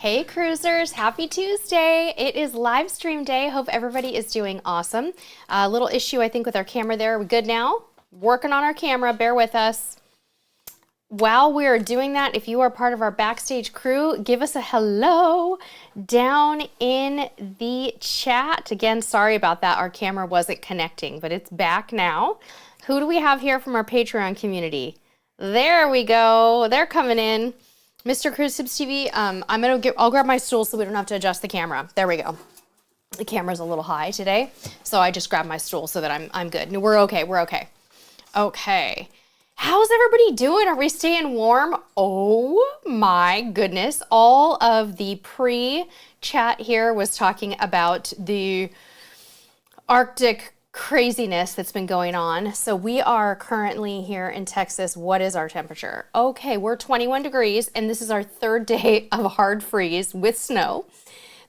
Hey cruisers, happy Tuesday. It is live stream day. Hope everybody is doing awesome. A little issue I think with our camera there. Are we good now? Working on our camera, bear with us. While we are doing that, if you are part of our backstage crew, give us a hello down in the chat. Again, sorry about that. Our camera wasn't connecting, but it's back now. Who do we have here from our Patreon community? There we go. They're coming in. Mr. Cruise Tips TV, I'll grab my stool so we don't have to adjust the camera. There we go. The camera's a little high today, so I just grabbed my stool so that I'm good. No, we're okay. Okay. How's everybody doing? Are we staying warm? Oh my goodness. All of the pre-chat here was talking about the Arctic craziness that's been going on. So we are currently here in Texas. What is our temperature? Okay, we're 21 degrees and this is our third day of hard freeze with snow.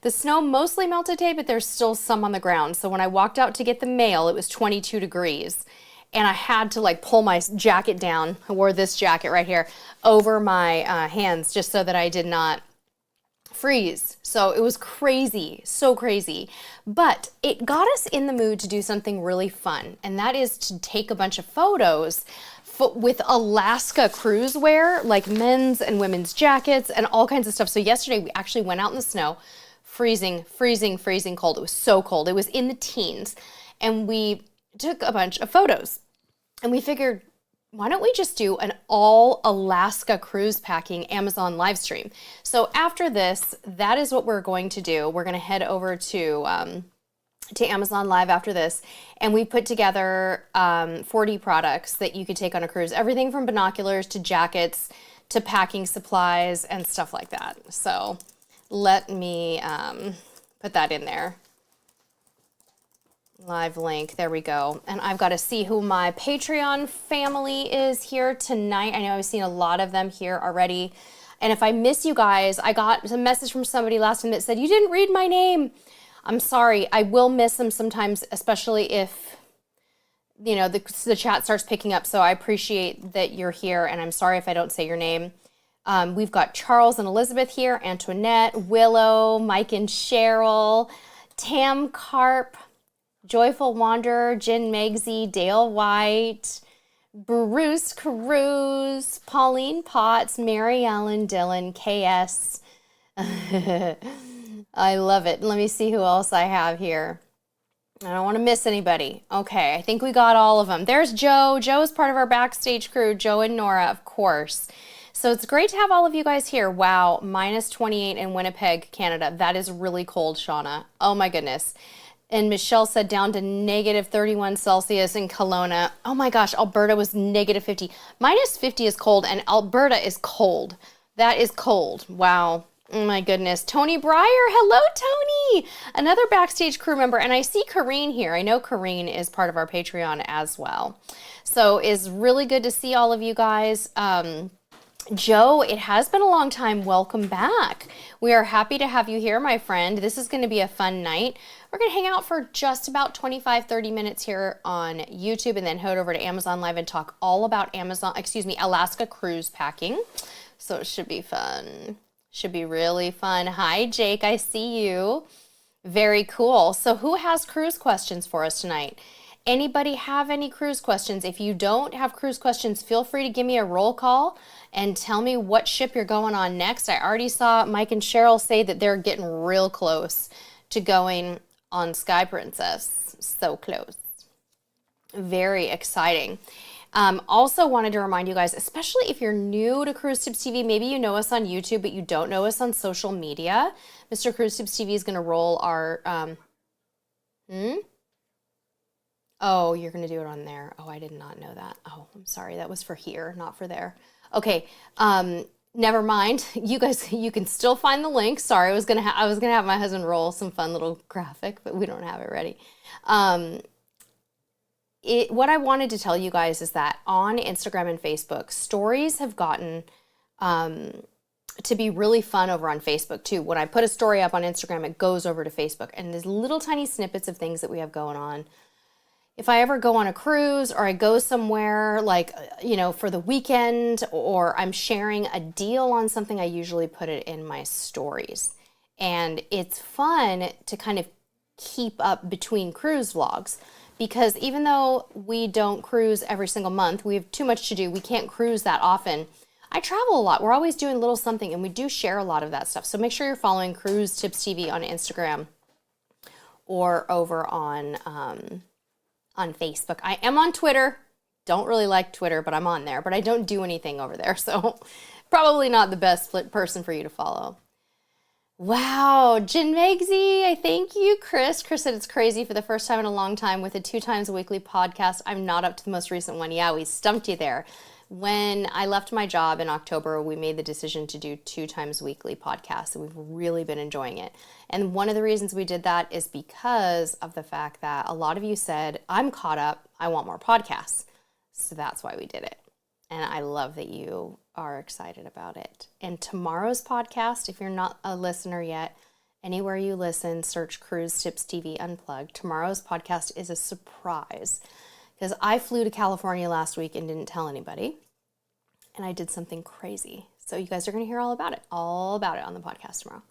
The snow mostly melted today, but there's still some on the ground. So when I walked out to get the mail, it was 22 degrees and I had to like pull my jacket down. I wore this jacket right here over my hands just so that I did not freeze. So it was crazy, so crazy. But it got us in the mood to do something really fun, and that is to take a bunch of photos with Alaska cruise wear, like men's and women's jackets and all kinds of stuff. So yesterday we actually went out in the snow, freezing cold. It was so cold. It was in the teens. And we took a bunch of photos and we figured, why don't we just do an all Alaska cruise packing Amazon live stream? So after this, that is what we're going to do. We're going to head over to Amazon Live after this, and we put together 40 products that you could take on a cruise. Everything from binoculars to jackets to packing supplies and stuff like that. So let me put that in there. Live link, there we go. And I've got to see who my Patreon family is here tonight. I know I've seen a lot of them here already. And if I miss you guys, I got a message from somebody last time that said, you didn't read my name. I'm sorry, I will miss them sometimes, especially if, you know, the chat starts picking up. So I appreciate that you're here and I'm sorry if I don't say your name. We've got Charles and Elizabeth here, Antoinette, Willow, Mike and Cheryl, Tam Carp, Joyful Wanderer, Jen Megsy, Dale White, Bruce Cruz, Pauline Potts, Mary Ellen Dillon, KS. I love it. Let me see who else I have here. I don't want to miss anybody. Okay, I think we got all of them. There's Joe. Joe is part of our backstage crew. Joe and Nora, of course. So it's great to have all of you guys here. Wow, minus 28 in Winnipeg, Canada. That is really cold, Shauna. Oh my goodness. And Michelle said down to negative 31 Celsius in Kelowna. Oh my gosh, Alberta was negative 50. Minus 50 is cold, and Alberta is cold. That is cold. Wow. Oh my goodness. Tony Breyer. Hello, Tony. Another backstage crew member. And I see Careen here. I know Careen is part of our Patreon as well. So it's really good to see all of you guys. Joe, it has been a long time. Welcome back. We are happy to have you here, my friend. This is going to be a fun night. We're going to hang out for just about 25-30 minutes here on YouTube and then head over to Amazon Live and talk all about Alaska cruise packing. So it should be fun. Should be really fun. Hi, Jake. I see you. Very cool. So who has cruise questions for us tonight? Anybody have any cruise questions? If you don't have cruise questions, feel free to give me a roll call and tell me what ship you're going on next. I already saw Mike and Cheryl say that they're getting real close to going on Sky Princess. So close. Very exciting. Also wanted to remind you guys, especially if you're new to Cruise Tips TV, maybe you know us on YouTube, but you don't know us on social media. Mr. Cruise Tips TV is going to roll our... Oh, you're going to do it on there. Oh, I did not know that. Oh, I'm sorry. That was for here, not for there. Okay. Never mind. You guys, you can still find the link. Sorry, I was going to have my husband roll some fun little graphic, but we don't have it ready. What I wanted to tell you guys is that on Instagram and Facebook, stories have gotten to be really fun over on Facebook too. When I put a story up on Instagram, it goes over to Facebook, and there's little tiny snippets of things that we have going on. if I ever go on a cruise or I go somewhere like, you know, for the weekend, or I'm sharing a deal on something, I usually put it in my stories. And it's fun to kind of keep up between cruise vlogs, because even though we don't cruise every single month, we have too much to do, we can't cruise that often. I travel a lot. We're always doing a little something, and we do share a lot of that stuff. So make sure you're following Cruise Tips TV on Instagram or over on Facebook. I am on Twitter. Don't really like Twitter, but I'm on there. But I don't do anything over there, so probably not the best person for you to follow. Wow, Jen Megsy, I thank you. Chris said it's crazy for the first time in a long time with a 2 times a weekly podcast. I'm not up to the most recent one. Yeah, we stumped you there. When I left my job in October, we made the decision to do 2 times weekly podcasts, and we've really been enjoying it. And one of the reasons we did that is because of the fact that a lot of you said, I'm caught up, I want more podcasts. So that's why we did it. And I love that you are excited about it. And tomorrow's podcast, if you're not a listener yet, anywhere you listen, search Cruise Tips TV Unplugged. Tomorrow's podcast is a surprise, because I flew to California last week and didn't tell anybody. And I did something crazy. So you guys are going to hear all about it on the podcast tomorrow.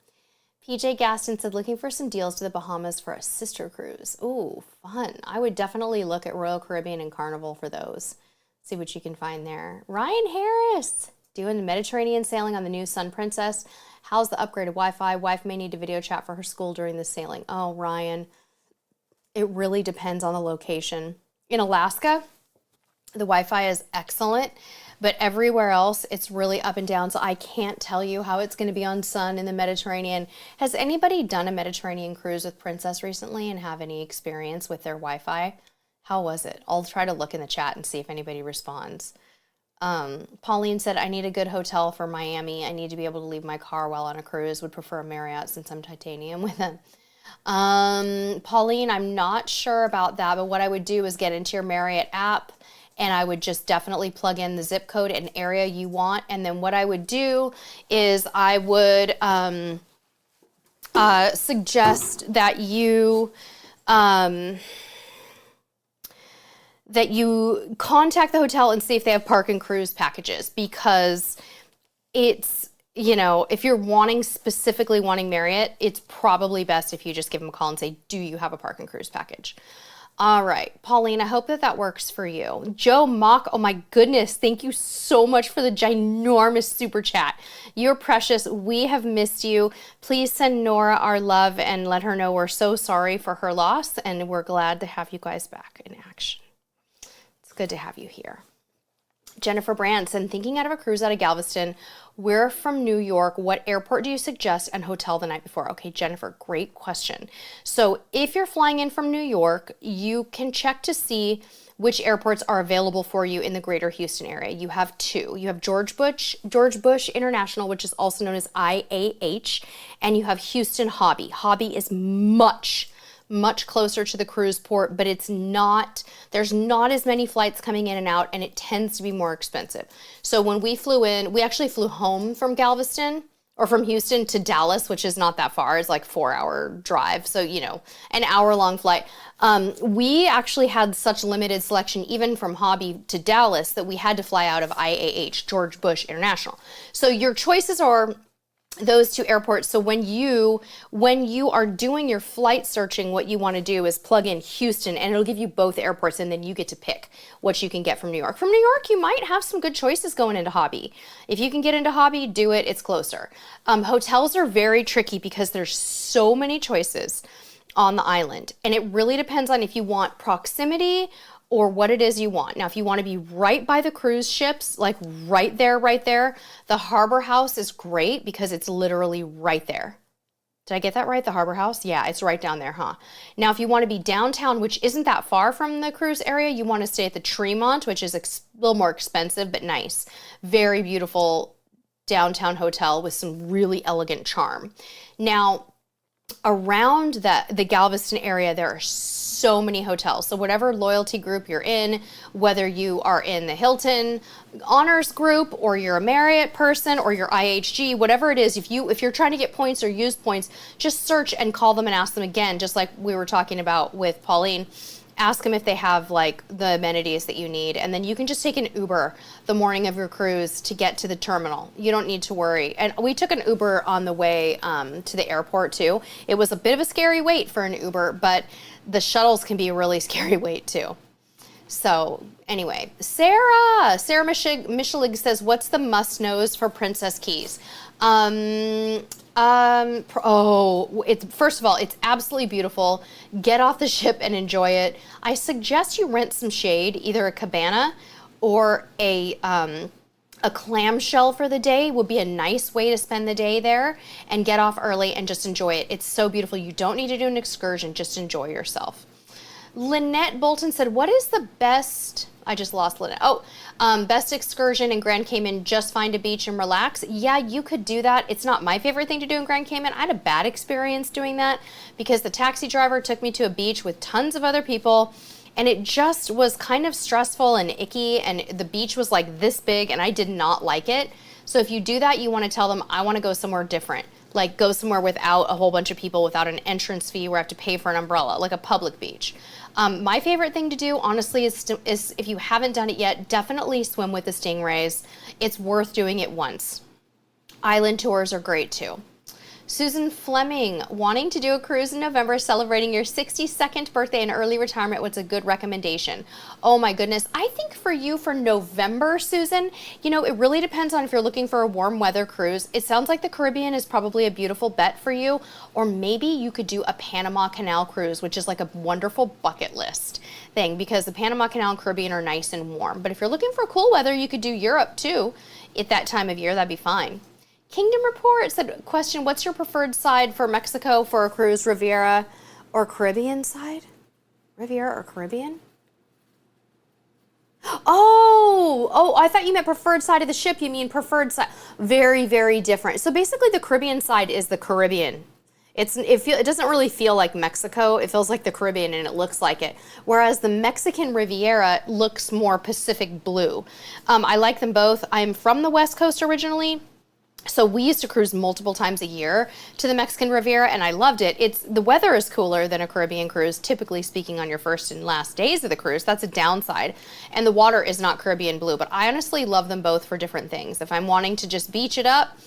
PJ Gaston said, looking for some deals to the Bahamas for a sister cruise. Ooh, fun. I would definitely look at Royal Caribbean and Carnival for those. See what you can find there. Ryan Harris, doing the Mediterranean sailing on the new Sun Princess. How's the upgraded Wi-Fi? Wife may need to video chat for her school during the sailing. Oh, Ryan, it really depends on the location. In Alaska, the Wi-Fi is excellent, but everywhere else, it's really up and down, so I can't tell you how it's going to be on Sun in the Mediterranean. Has anybody done a Mediterranean cruise with Princess recently and have any experience with their Wi-Fi? How was it? I'll try to look in the chat and see if anybody responds. Pauline said, I need a good hotel for Miami. I need to be able to leave my car while on a cruise. Would prefer a Marriott since I'm titanium with them. Pauline, I'm not sure about that, but what I would do is get into your Marriott app, and I would just definitely plug in the zip code and area you want. And then what I would do is I would suggest that you contact the hotel and see if they have park and cruise packages, because it's, you know, if you're specifically wanting Marriott, it's probably best if you just give them a call and say, do you have a park and cruise package? All right, Pauline, I hope that works for you. Joe Mock, oh my goodness, thank you so much for the ginormous super chat. You're precious. We have missed you. Please send Nora our love and let her know we're so sorry for her loss, and we're glad to have you guys back in action. It's good to have you here. Jennifer Branson, thinking out of a cruise out of Galveston. We're from New York. What airport do you suggest and hotel the night before? Okay, Jennifer, great question. So if you're flying in from New York, you can check to see which airports are available for you in the greater Houston area. You have 2. You have George Bush International, which is also known as IAH, and you have Houston Hobby. Hobby is much closer to the cruise port, but there's not as many flights coming in and out, and it tends to be more expensive. So when we flew in, we actually flew home from Galveston, or from Houston to Dallas, which is not that far. It's like 4-hour drive. So, you know, an hour-long flight. We actually had such limited selection, even from Hobby to Dallas, that we had to fly out of IAH, George Bush International. So your choices are those 2 airports. So when you are doing your flight searching, what you want to do is plug in Houston, and it'll give you both airports, and then you get to pick what you can get from New York. From New York, you might have some good choices going into Hobby. If you can get into Hobby, do it. It's closer. Hotels are very tricky because there's so many choices on the island, and it really depends on if you want proximity or what it is you want. Now, if you want to be right by the cruise ships, like right there, the Harbor House is great because it's literally right there. Did I get that right? The Harbor House? Yeah, it's right down there, huh? Now, if you want to be downtown, which isn't that far from the cruise area, you want to stay at the Tremont, which is a little more expensive, but nice. Very beautiful downtown hotel with some really elegant charm. Now, around the Galveston area, there are so many hotels. So whatever loyalty group you're in, whether you are in the Hilton Honors group or you're a Marriott person or you're IHG, whatever it is, if you're trying to get points or use points, just search and call them and ask them again, just like we were talking about with Pauline. ask them if they have like the amenities that you need, and then you can just take an Uber the morning of your cruise to get to the terminal. You don't need to worry. And we took an Uber on the way to the airport too. It was a bit of a scary wait for an Uber, but the shuttles can be a really scary wait too. So anyway, Sarah Michelig says, what's the must-knows for Princess Keys? First of all, it's absolutely beautiful. Get off the ship and enjoy it. I suggest you rent some shade, either a cabana or a clamshell for the day would be a nice way to spend the day there, and get off early and just enjoy it. It's so beautiful. You don't need to do an excursion, just enjoy yourself. Lynette Bolton said, what is the best, I just lost Lynette. Best excursion in Grand Cayman, just find a beach and relax. Yeah, you could do that. It's not my favorite thing to do in Grand Cayman. I had a bad experience doing that because the taxi driver took me to a beach with tons of other people, and it just was kind of stressful and icky, and the beach was like this big, and I did not like it. So if you do that, you want to tell them, I want to go somewhere different. Like go somewhere without a whole bunch of people, without an entrance fee where I have to pay for an umbrella, like a public beach. My favorite thing to do, honestly, is if you haven't done it yet, definitely swim with the stingrays. It's worth doing it once. Island tours are great too. Susan Fleming, wanting to do a cruise in November celebrating your 62nd birthday and early retirement. What's a good recommendation? Oh my goodness. I think for you for November, Susan, you know, it really depends on if you're looking for a warm weather cruise. It sounds like the Caribbean is probably a beautiful bet for you, or maybe you could do a Panama Canal cruise, which is like a wonderful bucket list thing because the Panama Canal and Caribbean are nice and warm. But if you're looking for cool weather, you could do Europe too at that time of year. That'd be fine. Kingdom Report said, question, what's your preferred side for Mexico for a cruise, Riviera or Caribbean side? Riviera or Caribbean? Oh, I thought you meant preferred side of the ship. You mean preferred side. Very, very different. So basically the Caribbean side is the Caribbean. It doesn't really feel like Mexico. It feels like the Caribbean and it looks like it. Whereas the Mexican Riviera looks more Pacific blue. I like them both. I'm from the West Coast originally. So we used to cruise multiple times a year to the Mexican Riviera, and I loved it. The weather is cooler than a Caribbean cruise, typically speaking, on your first and last days of the cruise. That's a downside. And the water is not Caribbean blue, but I honestly love them both for different things. If I'm wanting to just beach it up,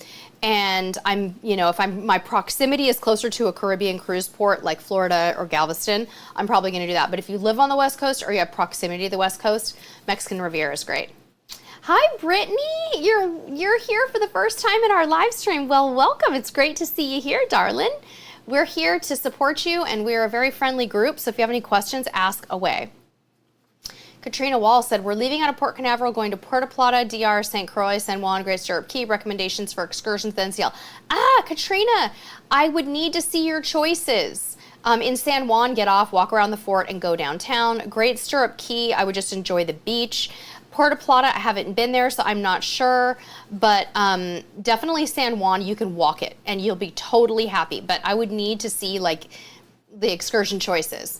and my proximity is closer to a Caribbean cruise port like Florida or Galveston, I'm probably going to do that. But if you live on the West Coast or you have proximity to the West Coast, Mexican Riviera is great. Hi, Brittany. You're here for the first time in our live stream. Well, welcome. It's great to see you here, darling. We're here to support you, and we're a very friendly group, so if you have any questions, ask away. Katrina Wall said, we're leaving out of Port Canaveral, going to Puerto Plata, DR, St. Croix, San Juan, Great Stirrup Key. Recommendations for excursions to NCL. Katrina, I would need to see your choices. In San Juan, get off, walk around the fort, and go downtown. Great Stirrup Key, I would just enjoy the beach. Puerto Plata, I haven't been there, so I'm not sure, but definitely San Juan, you can walk it, and you'll be totally happy, but I would need to see, like, the excursion choices.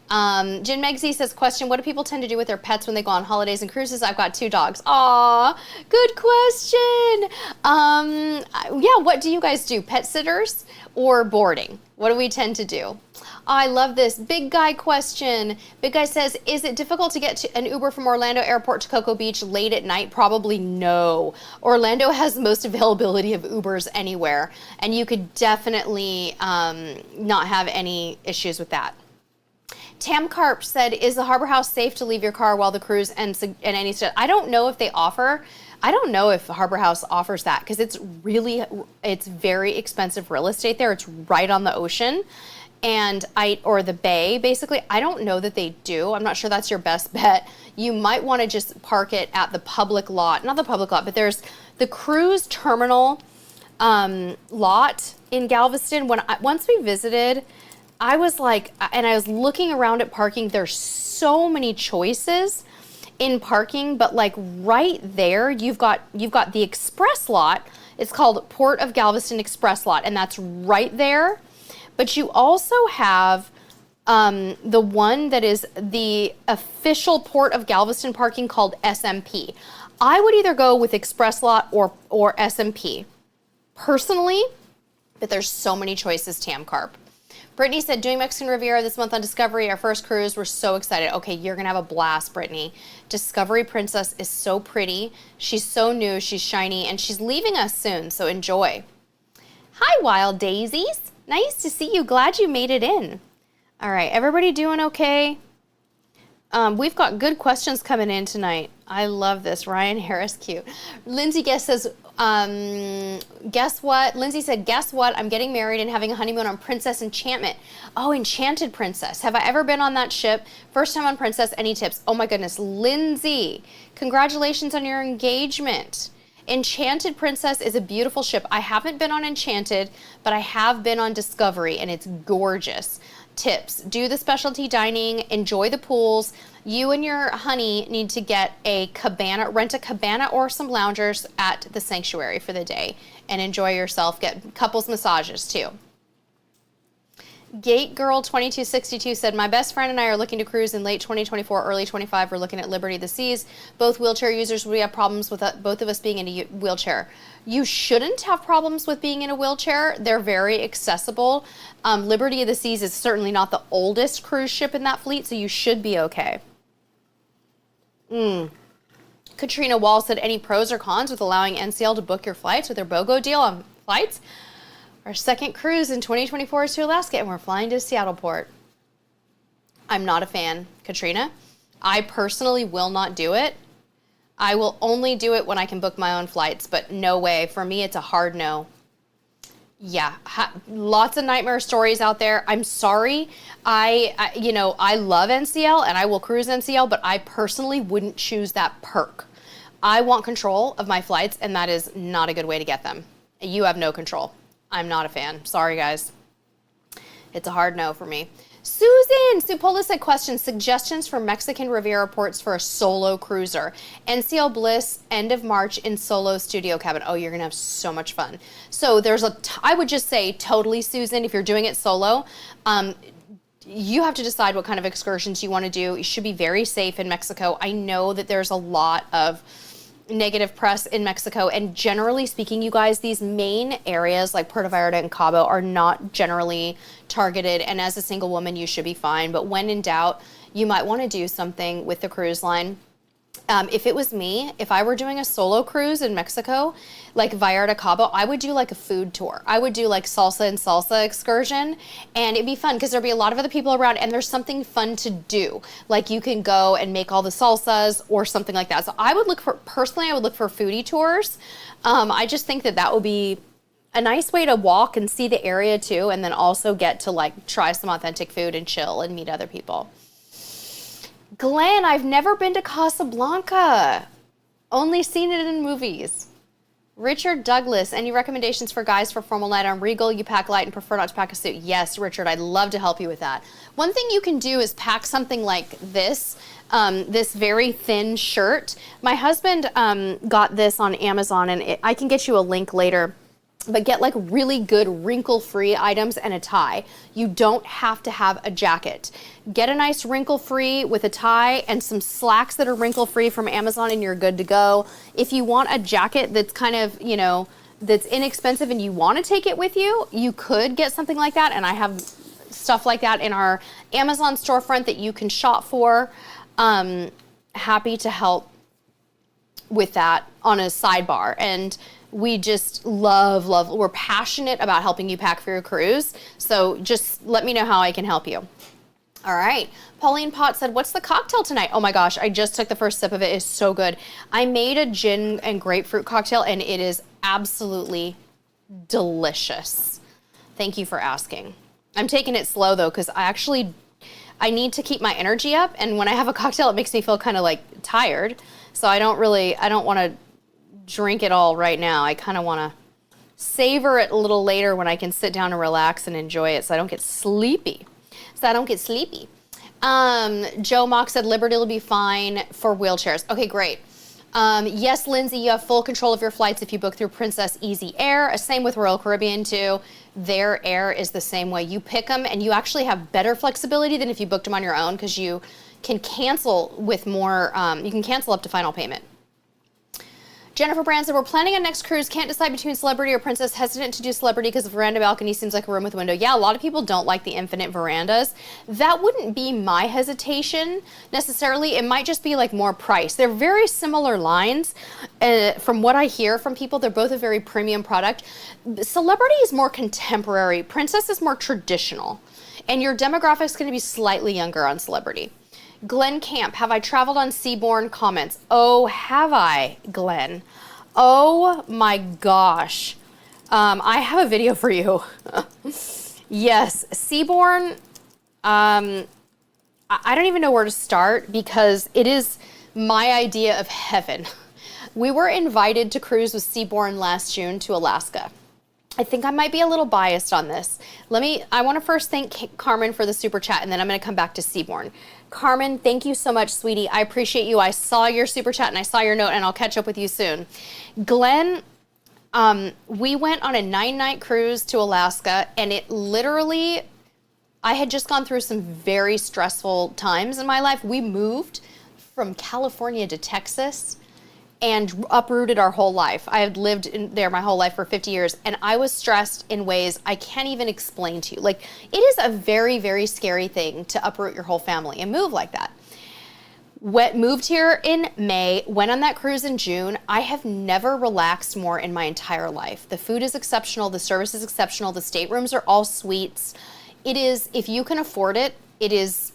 Jen Megsy says, question, what do people tend to do with their pets when they go on holidays and cruises? I've got 2 dogs. Aw, good question. Yeah, what do you guys do? Pet sitters or boarding? What do we tend to do? I love this. Big Guy question. Big Guy says, is it difficult to get an Uber from Orlando Airport to Cocoa Beach late at night? Probably no. Orlando has the most availability of Ubers anywhere, and you could definitely not have any issues with that. Tam Carp said, is the Harbor House safe to leave your car while the cruise and any stuff? I don't know if they offer. I don't know if Harbor House offers that because it's very expensive real estate there. It's right on the ocean. Or the bay, basically. I don't know that they do. I'm not sure that's your best bet. You might want to just park it at the public lot. Not the public lot, but there's the cruise terminal lot in Galveston. Once we visited, I was like, and I was looking around at parking. There's so many choices in parking, but like right there, you've got the express lot. It's called Port of Galveston Express Lot, and that's right there. But you also have the one that is the official Port of Galveston parking called SMP. I would either go with Express Lot or SMP personally, but there's so many choices, Tam Carp. Brittany said, doing Mexican Riviera this month on Discovery, our first cruise. We're so excited. Okay, you're going to have a blast, Brittany. Discovery Princess is so pretty. She's so new, she's shiny, and she's leaving us soon, so enjoy. Hi, Wild Daisies. Nice to see you. Glad you made it in. All right, everybody doing okay? We've got good questions coming in tonight. I love this. Ryan Harris, cute. Lindsay Guest says, guess what? Lindsay said, guess what? I'm getting married and having a honeymoon on Princess Enchantment. Oh, Enchanted Princess. Have I ever been on that ship? First time on Princess. Any tips? Oh my goodness. Lindsay, congratulations on your engagement. Enchanted Princess is a beautiful ship. I haven't been on Enchanted, but I have been on Discovery, and it's gorgeous. Tips: do the specialty dining, enjoy the pools. You and your honey need to get a cabana, rent a cabana or some loungers at the sanctuary for the day and enjoy yourself. Get couples massages too. Gate Girl 2262 said, my best friend and I are looking to cruise in late 2024, early 25. We're looking at Liberty of the Seas. Both wheelchair users, we have problems with both of us being in a wheelchair. You shouldn't have problems with being in a wheelchair. They're very accessible. Liberty of the Seas is certainly not the oldest cruise ship in that fleet, so you should be okay. Katrina Wall said, any pros or cons with allowing NCL to book your flights with their BOGO deal on flights? Our second cruise in 2024 is to Alaska, and we're flying to Seattle Port. I'm not a fan, Katrina. I personally will not do it. I will only do it when I can book my own flights, but no way. For me, it's a hard no. Yeah, lots of nightmare stories out there. I'm sorry. I love NCL, and I will cruise NCL, but I personally wouldn't choose that perk. I want control of my flights, and that is not a good way to get them. You have no control. I'm not a fan. Sorry, guys. It's a hard no for me. Susan Supola said, question, suggestions for Mexican Riviera ports for a solo cruiser. NCL Bliss, end of March in solo studio cabin. Oh, you're going to have so much fun. So I would just say totally, Susan, if you're doing it solo, you have to decide what kind of excursions you want to do. You should be very safe in Mexico. I know that there's a lot of negative press in Mexico, and generally speaking, you guys, these main areas like Puerto Vallarta and Cabo are not generally targeted, and as a single woman you should be fine, but when in doubt, you might want to do something with the cruise line. If it was me, if I were doing a solo cruise in Mexico, like Vallarta Cabo, I would do like a food tour. I would do like salsa and salsa excursion, and it'd be fun because there'd be a lot of other people around, and there's something fun to do. Like you can go and make all the salsas or something like that. So I would look for foodie tours. I just think that would be a nice way to walk and see the area too, and then also get to like try some authentic food and chill and meet other people. Glenn, I've never been to Casablanca. Only seen it in movies. Richard Douglas, any recommendations for guys for formal night on Regal? You pack light and prefer not to pack a suit. Yes, Richard, I'd love to help you with that. One thing you can do is pack something like this, this very thin shirt. My husband got this on Amazon, and I can get you a link later. But get like really good wrinkle-free items and a tie. You don't have to have a jacket. Get a nice wrinkle-free with a tie and some slacks that are wrinkle-free from Amazon, and you're good to go. If you want a jacket that's kind of, that's inexpensive and you want to take it with you, you could get something like that. And I have stuff like that in our Amazon storefront that you can shop for. Happy to help with that on a sidebar. And we just love, we're passionate about helping you pack for your cruise. So just let me know how I can help you. All right. Pauline Potts said, what's the cocktail tonight? Oh my gosh, I just took the first sip of it. It's so good. I made a gin and grapefruit cocktail, and it is absolutely delicious. Thank you for asking. I'm taking it slow though, because I need to keep my energy up. And when I have a cocktail, it makes me feel kind of like tired. So I don't want to drink it all right now. I kind of want to savor it a little later when I can sit down and relax and enjoy it so I don't get sleepy. Joe Mock said Liberty will be fine for wheelchairs. Okay, great. Yes, Lindsay, you have full control of your flights if you book through Princess Easy Air. Same with Royal Caribbean too. Their air is the same way. You pick them, and you actually have better flexibility than if you booked them on your own, because you can cancel with more, you can cancel up to final payment. Jennifer Brand said, we're planning on next cruise. Can't decide between celebrity or princess. Hesitant to do celebrity because the veranda balcony seems like a room with a window. Yeah, a lot of people don't like the infinite verandas. That wouldn't be my hesitation necessarily. It might just be like more price. They're very similar lines. From what I hear from people, they're both a very premium product. Celebrity is more contemporary. Princess is more traditional. And your demographic is going to be slightly younger on celebrity. Glenn Camp, have I traveled on Seabourn? Comments. Oh, have I, Glenn? Oh my gosh. I have a video for you. Yes, Seabourn, I don't even know where to start because it is my idea of heaven. We were invited to cruise with Seabourn last June to Alaska. I think I might be a little biased on this. I want to first thank Carmen for the super chat, and then I'm going to come back to Seabourn. Carmen, thank you so much, sweetie. I appreciate you. I saw your super chat and I saw your note, and I'll catch up with you soon. Glenn, we went on a 9-night cruise to Alaska, and it literally, I had just gone through some very stressful times in my life. We moved from California to Texas and uprooted our whole life. I had lived there my whole life for 50 years, and I was stressed in ways I can't even explain to you. Like, it is a very, very scary thing to uproot your whole family and move like that. Moved here in May, went on that cruise in June. I have never relaxed more in my entire life. The food is exceptional, the service is exceptional, the staterooms are all suites. It is, if you can afford it, it is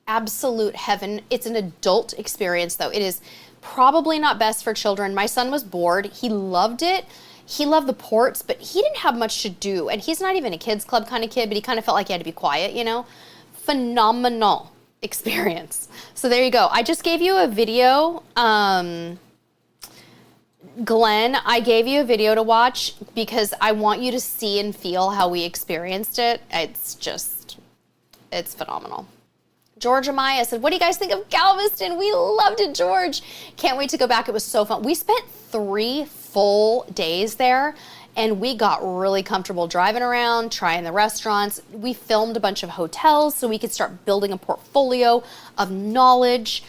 absolute heaven. It's an adult experience though. It is probably not best for children. My son was bored. He loved it. He loved the ports, but he didn't have much to do. And he's not even a kids club kind of kid, but he kind of felt like he had to be quiet, you know? Phenomenal experience. So there you go. I just gave you a video. Glenn, I gave you a video to watch because I want you to see and feel how we experienced it. It's phenomenal. George Amaya said, what do you guys think of Galveston? We loved it, George. Can't wait to go back. It was so fun. We spent 3 full days there, and we got really comfortable driving around, trying the restaurants. We filmed a bunch of hotels so we could start building a portfolio of knowledge.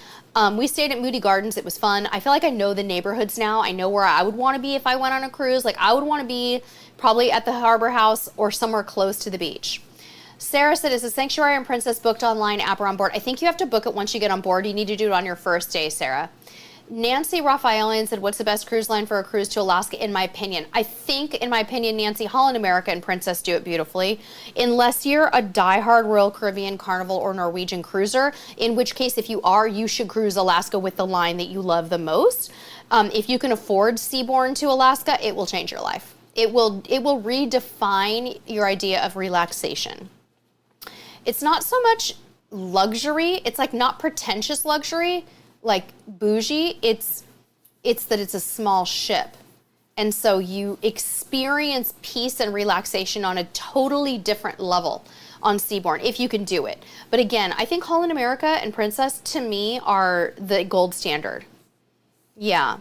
We stayed at Moody Gardens. It was fun. I feel like I know the neighborhoods now. I know where I would want to be if I went on a cruise. Like, I would want to be probably at the Harbor House or somewhere close to the beach. Sarah said, is the Sanctuary and Princess booked online app or on board? I think you have to book it once you get on board. You need to do it on your first day, Sarah. Nancy Raphaelian said, what's the best cruise line for a cruise to Alaska, in my opinion? I think, in my opinion, Nancy, Holland America and Princess do it beautifully. Unless you're a diehard Royal Caribbean, Carnival, or Norwegian cruiser, in which case, if you are, you should cruise Alaska with the line that you love the most. If you can afford Seabourn to Alaska, it will change your life. It will redefine your idea of relaxation. It's not so much luxury. It's like not pretentious luxury, like bougie. It's that it's a small ship. And so you experience peace and relaxation on a totally different level on Seabourn, if you can do it. But again, I think Holland America and Princess, to me, are the gold standard. Yeah.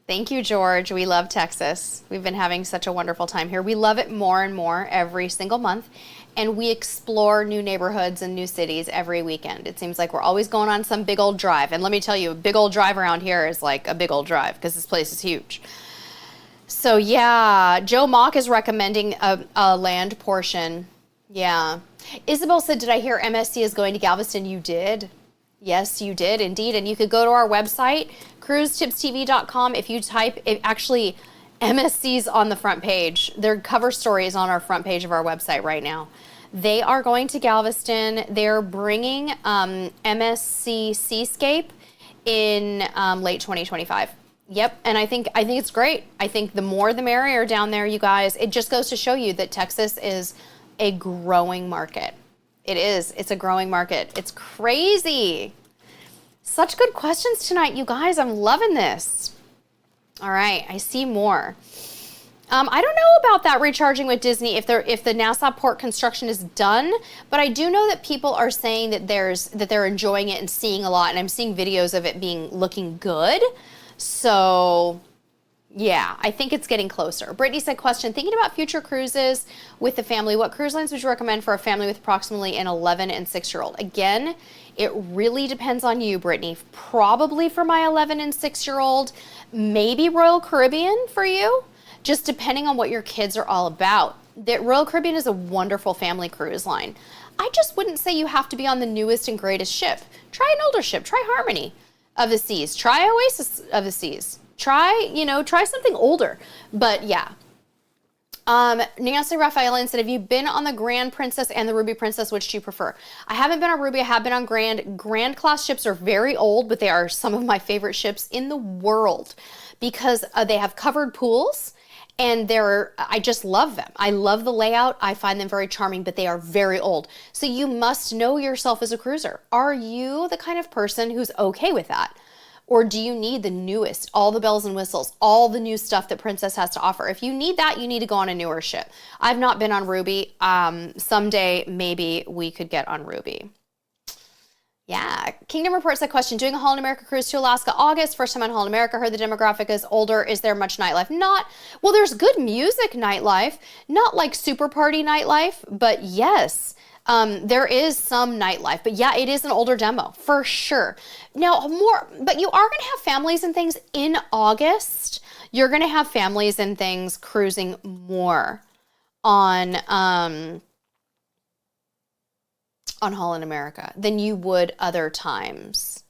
Thank you, George. We love Texas. We've been having such a wonderful time here. We love it more and more every single month, and we explore new neighborhoods and new cities every weekend. It seems like we're always going on some big old drive, and let me tell you, a big old drive around here is like a big old drive because this place is huge. So yeah, Joe Mock is recommending a land portion. Yeah. Isabel said, did I hear MSC is going to Galveston? You did. Yes, you did indeed. And you could go to our website, cruisetipstv.com. If you type, actually, MSC's on the front page. Their cover story is on our front page of our website right now. They are going to Galveston. They're bringing MSC Seascape in late 2025. Yep, and I think it's great. I think the more the merrier down there, you guys. It just goes to show you that Texas is a growing market. It is. It's a growing market. It's crazy. Such good questions tonight, you guys. I'm loving this. All right, I see more. I don't know about that recharging with Disney if the Nassau port construction is done, but I do know that people are saying that they're enjoying it and seeing a lot, and I'm seeing videos of it looking good. So yeah, I think it's getting closer. Brittany said, question, thinking about future cruises with the family, what cruise lines would you recommend for a family with approximately an 11 and 6-year-old? Again, It really depends on you, Brittany. Probably for my 11 and 6-year-old, maybe Royal Caribbean for you, just depending on what your kids are all about. That Royal Caribbean is a wonderful family cruise line. I just wouldn't say you have to be on the newest and greatest ship. Try an older ship. Try Harmony of the Seas. Try Oasis of the Seas. Try something older. But yeah. Nancy Raphael said, have you been on the Grand Princess and the Ruby Princess? Which do you prefer? I haven't been on Ruby. I have been on Grand. Grand class ships are very old, but they are some of my favorite ships in the world because they have covered pools and I just love them. I love the layout. I find them very charming, but they are very old. So you must know yourself as a cruiser. Are you the kind of person who's okay with that? Or do you need the newest, all the bells and whistles, all the new stuff that Princess has to offer? If you need that, you need to go on a newer ship. I've not been on Ruby. Someday, maybe we could get on Ruby. Yeah. Kingdom reports that question. Doing a Holland America cruise to Alaska August. First time on Holland America. Heard the demographic is older. Is there much nightlife? Well, there's good music nightlife. Not like super party nightlife, but yes. There is some nightlife, but yeah, it is an older demo for sure. Now but you are going to have families and things in August. You're going to have families and things cruising more on Holland America than you would other times.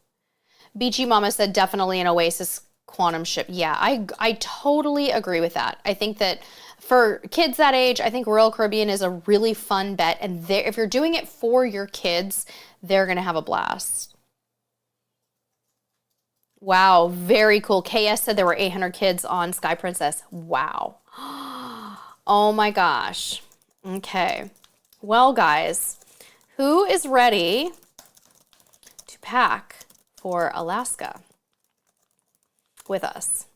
BG Mama said definitely an Oasis Quantum ship. Yeah, I totally agree with that. I think that for kids that age, I think Royal Caribbean is a really fun bet. And if you're doing it for your kids, they're going to have a blast. Wow, very cool. KS said there were 800 kids on Sky Princess. Wow. Oh my gosh. Okay. Well, guys, who is ready to pack for Alaska with us?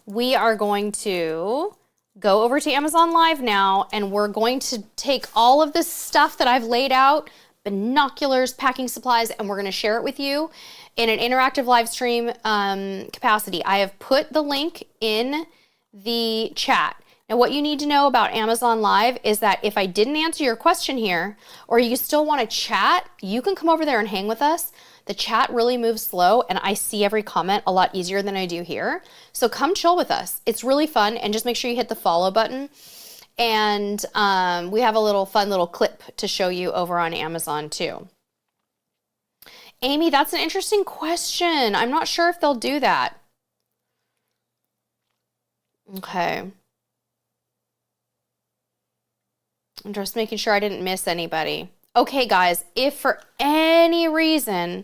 We are going to go over to Amazon Live now, and we're going to take all of this stuff that I've laid out, binoculars, packing supplies, and we're going to share it with you in an interactive live stream capacity. I have put the link in the chat. Now, what you need to know about Amazon Live is that if I didn't answer your question here, or you still want to chat, you can come over there and hang with us. The chat really moves slow, and I see every comment a lot easier than I do here. So come chill with us. It's really fun, and just make sure you hit the follow button. And we have a fun little clip to show you over on Amazon too. Amy, that's an interesting question. I'm not sure if they'll do that. Okay. I'm just making sure I didn't miss anybody. Okay, guys, if for any reason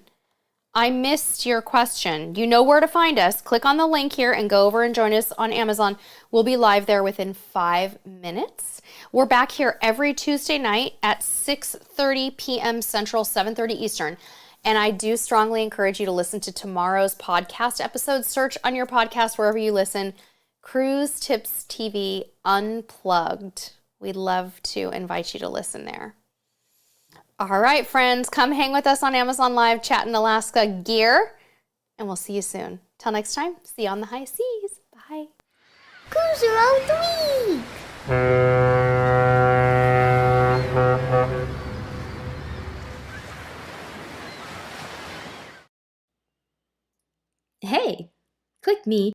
I missed your question, you know where to find us. Click on the link here and go over and join us on Amazon. We'll be live there within 5 minutes. We're back here every Tuesday night at 6:30 p.m. Central, 7:30 Eastern. And I do strongly encourage you to listen to tomorrow's podcast episode. Search on your podcast wherever you listen. Cruise Tips TV Unplugged. We'd love to invite you to listen there. All right, friends, come hang with us on Amazon Live, Chatting Alaska Gear, and we'll see you soon. Till next time, see you on the high seas. Bye. Cruiser on 3!